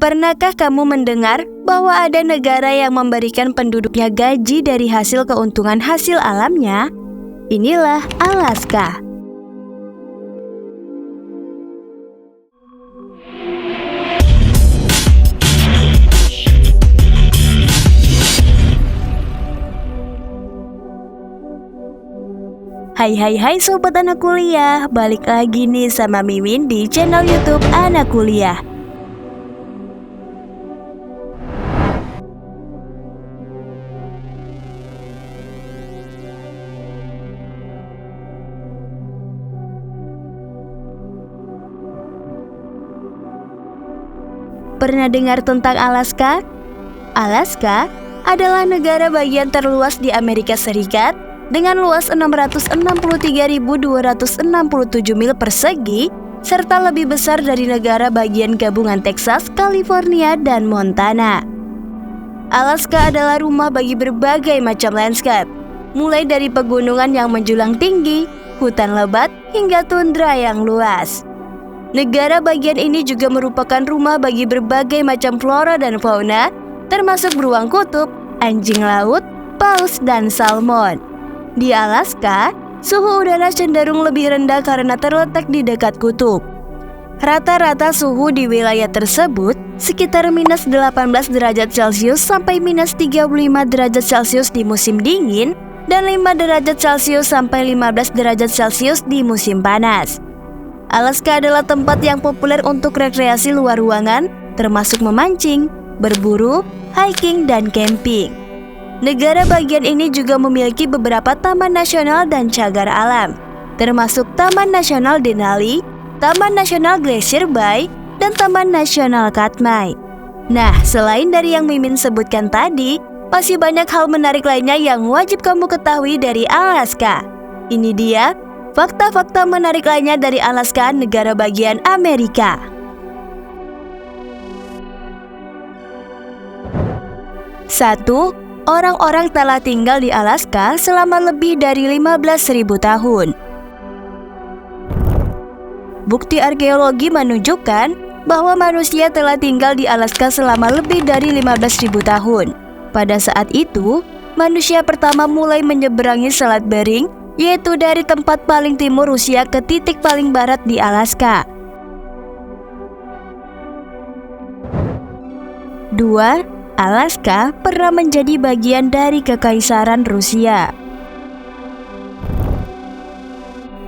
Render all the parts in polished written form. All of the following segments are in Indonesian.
Pernahkah kamu mendengar bahwa ada negara yang memberikan penduduknya gaji dari hasil keuntungan hasil alamnya? Inilah Alaska. Hai sobat anak kuliah, balik lagi nih sama Mimin di channel YouTube Anak Kuliah. Pernah dengar tentang Alaska? Alaska adalah negara bagian terluas di Amerika Serikat dengan luas 663.267 mil persegi serta lebih besar dari negara bagian gabungan Texas, California, dan Montana. Alaska adalah rumah bagi berbagai macam landscape, mulai dari pegunungan yang menjulang tinggi, hutan lebat, hingga tundra yang luas. Negara bagian ini juga merupakan rumah bagi berbagai macam flora dan fauna, termasuk beruang kutub, anjing laut, paus, dan salmon. Di Alaska, suhu udara cenderung lebih rendah karena terletak di dekat kutub. Rata-rata suhu di wilayah tersebut sekitar minus 18 derajat Celcius sampai minus 35 derajat Celcius di musim dingin dan 5 derajat Celcius sampai 15 derajat Celcius di musim panas. Alaska adalah tempat yang populer untuk rekreasi luar ruangan, termasuk memancing, berburu, hiking, dan camping. Negara bagian ini juga memiliki beberapa taman nasional dan cagar alam, termasuk Taman Nasional Denali, Taman Nasional Glacier Bay, dan Taman Nasional Katmai. Nah, selain dari yang Mimin sebutkan tadi, masih banyak hal menarik lainnya yang wajib kamu ketahui dari Alaska. Ini dia fakta-fakta menarik lainnya dari Alaska, negara bagian Amerika. 1. Orang-orang telah tinggal di Alaska selama lebih dari 15.000 tahun. Bukti arkeologi menunjukkan bahwa manusia telah tinggal di Alaska selama lebih dari 15.000 tahun. Pada saat itu, manusia pertama mulai menyeberangi Selat Bering, yaitu dari tempat paling timur Rusia ke titik paling barat di Alaska. 2. Alaska pernah menjadi bagian dari Kekaisaran Rusia.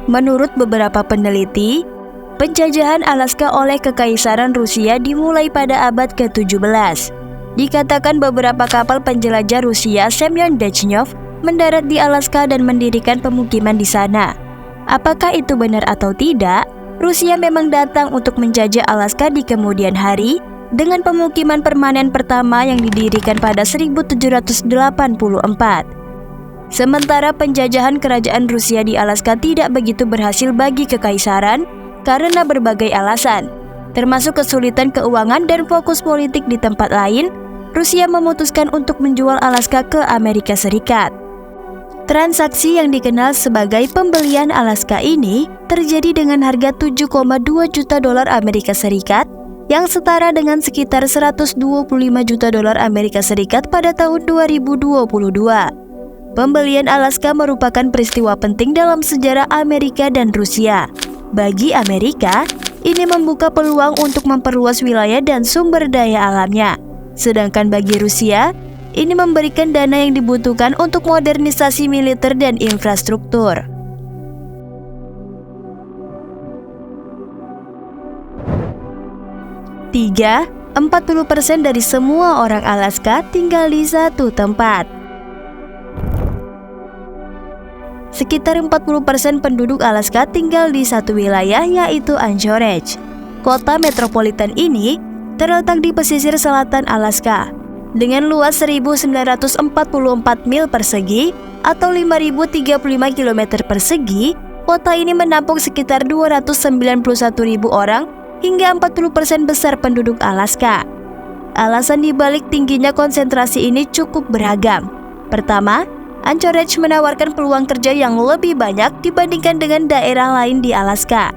Menurut beberapa peneliti, penjajahan Alaska oleh Kekaisaran Rusia dimulai pada abad ke-17. Dikatakan beberapa kapal penjelajah Rusia Semyon Dechnov mendarat di Alaska dan mendirikan pemukiman di sana. Apakah itu benar atau tidak? Rusia memang datang untuk menjajah Alaska di kemudian hari dengan pemukiman permanen pertama yang didirikan pada 1784. Sementara penjajahan kerajaan Rusia di Alaska tidak begitu berhasil bagi kekaisaran karena berbagai alasan, termasuk kesulitan keuangan dan fokus politik di tempat lain. Rusia memutuskan untuk menjual Alaska ke Amerika Serikat. Transaksi yang dikenal sebagai pembelian Alaska ini terjadi dengan harga 7,2 juta dolar Amerika Serikat yang setara dengan sekitar 125 juta dolar Amerika Serikat pada tahun 2022. Pembelian Alaska merupakan peristiwa penting dalam sejarah Amerika dan Rusia. Bagi Amerika, ini membuka peluang untuk memperluas wilayah dan sumber daya alamnya. Sedangkan bagi Rusia, ini memberikan dana yang dibutuhkan untuk modernisasi militer dan infrastruktur. 3. 40% dari semua orang Alaska tinggal di satu tempat. Sekitar 40% penduduk Alaska tinggal di satu wilayah, yaitu Anchorage. Kota metropolitan ini terletak di pesisir selatan Alaska dengan luas 1.944 mil persegi atau 5.035 km persegi. Kota ini menampung sekitar 291.000 orang hingga 40% besar penduduk Alaska. Alasan dibalik tingginya konsentrasi ini cukup beragam. Pertama, Anchorage menawarkan peluang kerja yang lebih banyak dibandingkan dengan daerah lain di Alaska.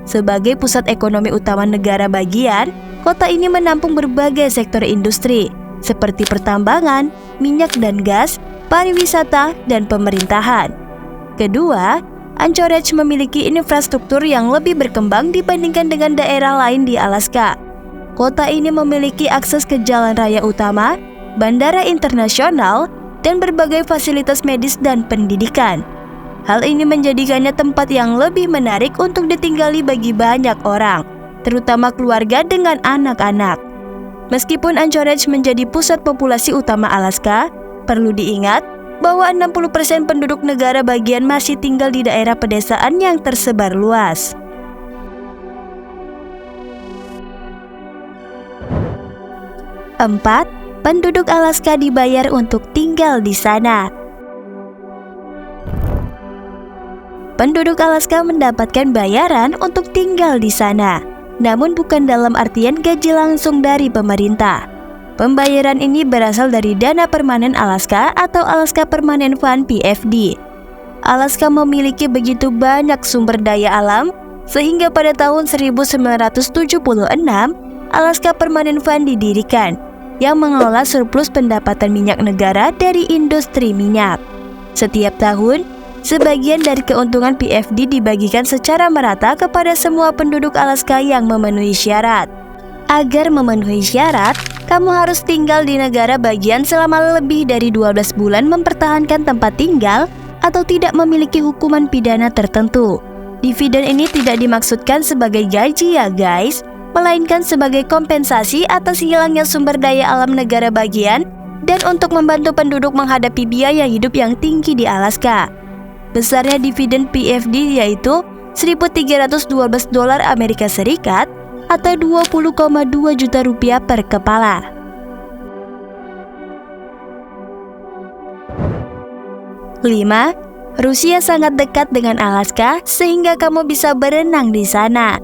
Sebagai pusat ekonomi utama negara bagian, Kota ini menampung berbagai sektor industri, seperti pertambangan, minyak dan gas, pariwisata, dan pemerintahan. Kedua, Anchorage memiliki infrastruktur yang lebih berkembang dibandingkan dengan daerah lain di Alaska. Kota ini memiliki akses ke jalan raya utama, bandara internasional, dan berbagai fasilitas medis dan pendidikan. Hal ini menjadikannya tempat yang lebih menarik untuk ditinggali bagi banyak orang, terutama keluarga dengan anak-anak. Meskipun Anchorage menjadi pusat populasi utama Alaska, perlu diingat bahwa 60% penduduk negara bagian masih tinggal di daerah pedesaan yang tersebar luas. Empat, penduduk Alaska dibayar untuk tinggal di sana. Penduduk Alaska mendapatkan bayaran untuk tinggal di sana, namun bukan dalam artian gaji langsung dari pemerintah. Pembayaran ini berasal dari Dana Permanen Alaska atau Alaska Permanent Fund (PFD). Alaska memiliki begitu banyak sumber daya alam, sehingga pada tahun 1976, Alaska Permanent Fund didirikan, yang mengelola surplus pendapatan minyak negara dari industri minyak. Setiap tahun, sebagian dari keuntungan PFD dibagikan secara merata kepada semua penduduk Alaska yang memenuhi syarat. Agar memenuhi syarat, kamu harus tinggal di negara bagian selama lebih dari 12 bulan mempertahankan tempat tinggal atau tidak memiliki hukuman pidana tertentu. Dividen ini tidak dimaksudkan sebagai gaji ya guys, melainkan sebagai kompensasi atas hilangnya sumber daya alam negara bagian dan untuk membantu penduduk menghadapi biaya hidup yang tinggi di Alaska. Besarnya dividen PFD yaitu $1.312 Amerika Serikat atau 20,2 juta rupiah per kepala. Lima, Rusia sangat dekat dengan Alaska sehingga kamu bisa berenang di sana.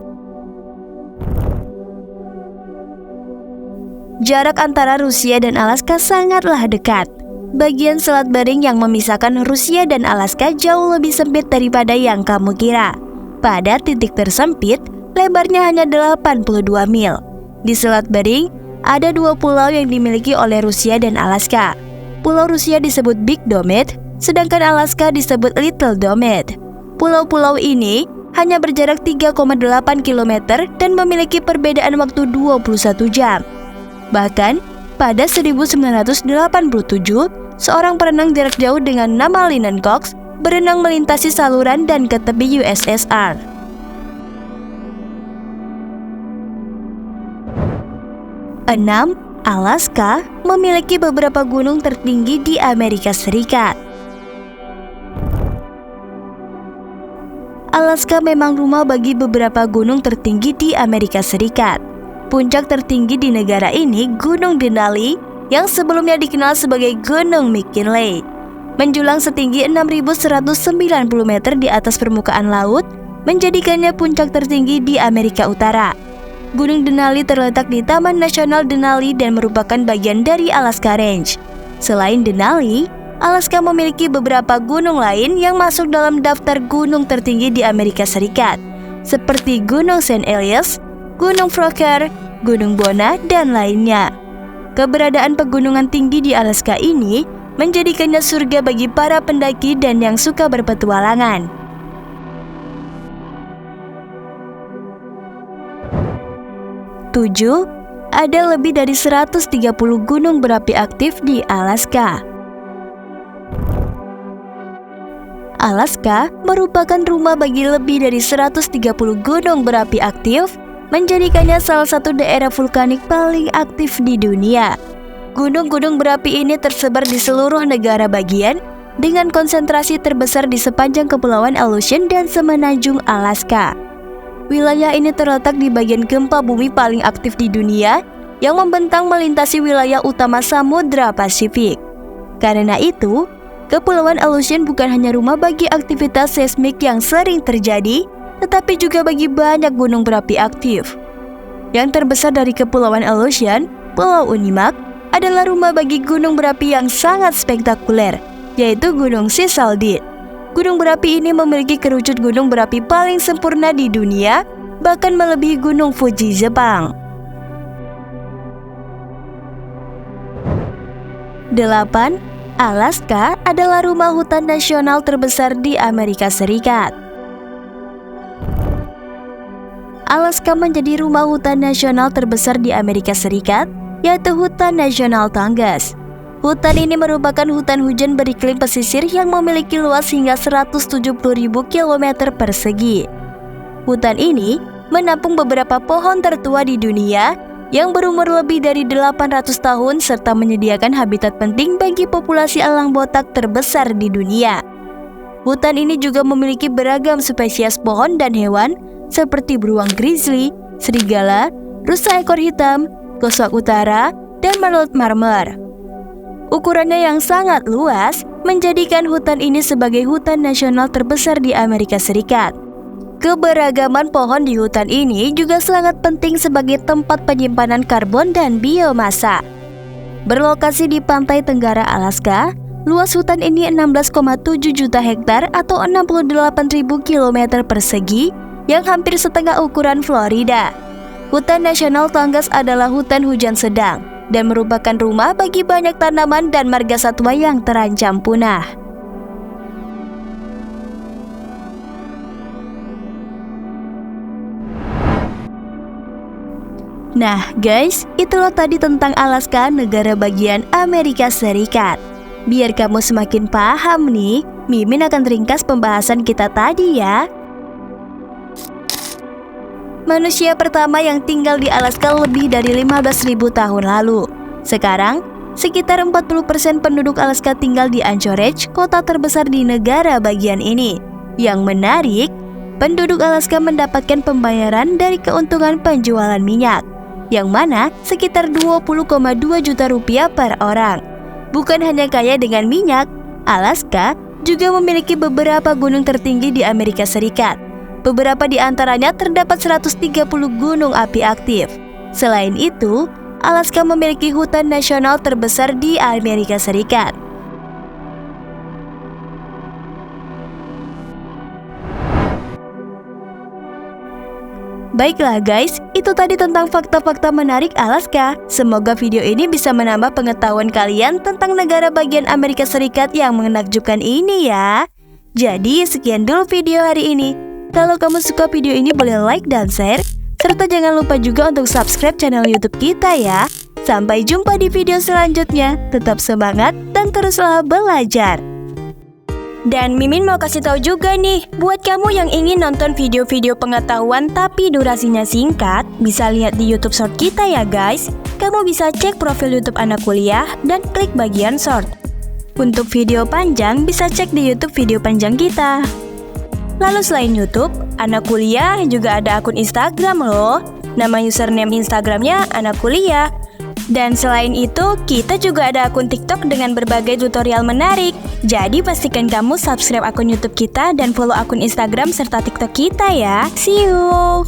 Jarak antara Rusia dan Alaska sangatlah dekat. Bagian selat Bering yang memisahkan Rusia dan Alaska jauh lebih sempit daripada yang kamu kira. Pada titik tersempit, lebarnya hanya 82 mil. Di Selat Bering, ada dua pulau yang dimiliki oleh Rusia dan Alaska. Pulau Rusia disebut Big Domet, sedangkan Alaska disebut Little Domet. Pulau-pulau ini hanya berjarak 3,8 km dan memiliki perbedaan waktu 21 jam. Bahkan, pada 1987, seorang perenang jarak jauh dengan nama Lyndon Cox berenang melintasi saluran dan ke tepi USSR. Enam, Alaska memiliki beberapa gunung tertinggi di Amerika Serikat. Alaska memang rumah bagi beberapa gunung tertinggi di Amerika Serikat. Puncak tertinggi di negara ini, Gunung Denali, yang sebelumnya dikenal sebagai Gunung McKinley, menjulang setinggi 6.190 meter di atas permukaan laut, menjadikannya puncak tertinggi di Amerika Utara. Gunung Denali terletak di Taman Nasional Denali dan merupakan bagian dari Alaska Range. Selain Denali, Alaska memiliki beberapa gunung lain yang masuk dalam daftar gunung tertinggi di Amerika Serikat, seperti Gunung St. Elias, Gunung Froker, Gunung Bona, dan lainnya. Keberadaan pegunungan tinggi di Alaska ini menjadikannya surga bagi para pendaki dan yang suka berpetualangan. 7. Ada lebih dari 130 gunung berapi aktif di Alaska. Alaska merupakan rumah bagi lebih dari 130 gunung berapi aktif, menjadikannya salah satu daerah vulkanik paling aktif di dunia. Gunung-gunung berapi ini tersebar di seluruh negara bagian dengan konsentrasi terbesar di sepanjang Kepulauan Aleutian dan semenanjung Alaska. Wilayah ini terletak di bagian gempa bumi paling aktif di dunia yang membentang melintasi wilayah utama Samudra Pasifik. Karena itu, Kepulauan Aleutian bukan hanya rumah bagi aktivitas seismik yang sering terjadi, tetapi juga bagi banyak gunung berapi aktif. Yang terbesar dari Kepulauan Aleutian, Pulau Unimak, adalah rumah bagi gunung berapi yang sangat spektakuler, yaitu Gunung Sisaldit. Gunung berapi ini memiliki kerucut gunung berapi paling sempurna di dunia, bahkan melebihi Gunung Fuji Jepang. 8. Alaska adalah rumah hutan nasional terbesar di Amerika Serikat. Alaska menjadi rumah hutan nasional terbesar di Amerika Serikat, yaitu Hutan Nasional Tongass. Hutan ini merupakan hutan hujan beriklim pesisir yang memiliki luas hingga 170.000 km persegi. Hutan ini menampung beberapa pohon tertua di dunia yang berumur lebih dari 800 tahun serta menyediakan habitat penting bagi populasi elang botak terbesar di dunia. Hutan ini juga memiliki beragam spesies pohon dan hewan seperti beruang grizzly, serigala, rusa ekor hitam, koswak utara, dan marmut marmer. Ukurannya yang sangat luas menjadikan hutan ini sebagai hutan nasional terbesar di Amerika Serikat. Keberagaman pohon di hutan ini juga sangat penting sebagai tempat penyimpanan karbon dan biomasa. Berlokasi di pantai tenggara Alaska, luas hutan ini 16,7 juta hektar atau 68.000 km persegi yang hampir setengah ukuran Florida. Hutan Nasional Tongass adalah hutan hujan sedang dan merupakan rumah bagi banyak tanaman dan marga satwa yang terancam punah. Nah guys, itulah tadi tentang Alaska, negara bagian Amerika Serikat. Biar kamu semakin paham nih, Mimin akan ringkas pembahasan kita tadi ya. Manusia pertama yang tinggal di Alaska lebih dari 15.000 tahun lalu. Sekarang, sekitar 40% penduduk Alaska tinggal di Anchorage, kota terbesar di negara bagian ini. Yang menarik, penduduk Alaska mendapatkan pembayaran dari keuntungan penjualan minyak, yang mana sekitar 20,2 juta rupiah per orang. Bukan hanya kaya dengan minyak, Alaska juga memiliki beberapa gunung tertinggi di Amerika Serikat. Beberapa di antaranya terdapat 130 gunung api aktif. Selain itu, Alaska memiliki hutan nasional terbesar di Amerika Serikat. Baiklah guys, itu tadi tentang fakta-fakta menarik Alaska. Semoga video ini bisa menambah pengetahuan kalian tentang negara bagian Amerika Serikat yang menakjubkan ini ya. Jadi sekian dulu video hari ini. Kalau kamu suka video ini boleh like dan share, serta jangan lupa juga untuk subscribe channel YouTube kita ya. Sampai jumpa di video selanjutnya. Tetap semangat dan teruslah belajar. Dan Mimin mau kasih tahu juga nih, buat kamu yang ingin nonton video-video pengetahuan tapi durasinya singkat, bisa lihat di YouTube Short kita ya guys. Kamu bisa cek profil YouTube Anak Kuliah dan klik bagian Short. Untuk video panjang bisa cek di YouTube video panjang kita. Lalu selain YouTube, Anak Kuliah juga ada akun Instagram loh. Nama username Instagramnya Anak Kuliah. Dan selain itu, kita juga ada akun TikTok dengan berbagai tutorial menarik. Jadi pastikan kamu subscribe akun YouTube kita dan follow akun Instagram serta TikTok kita ya. See you!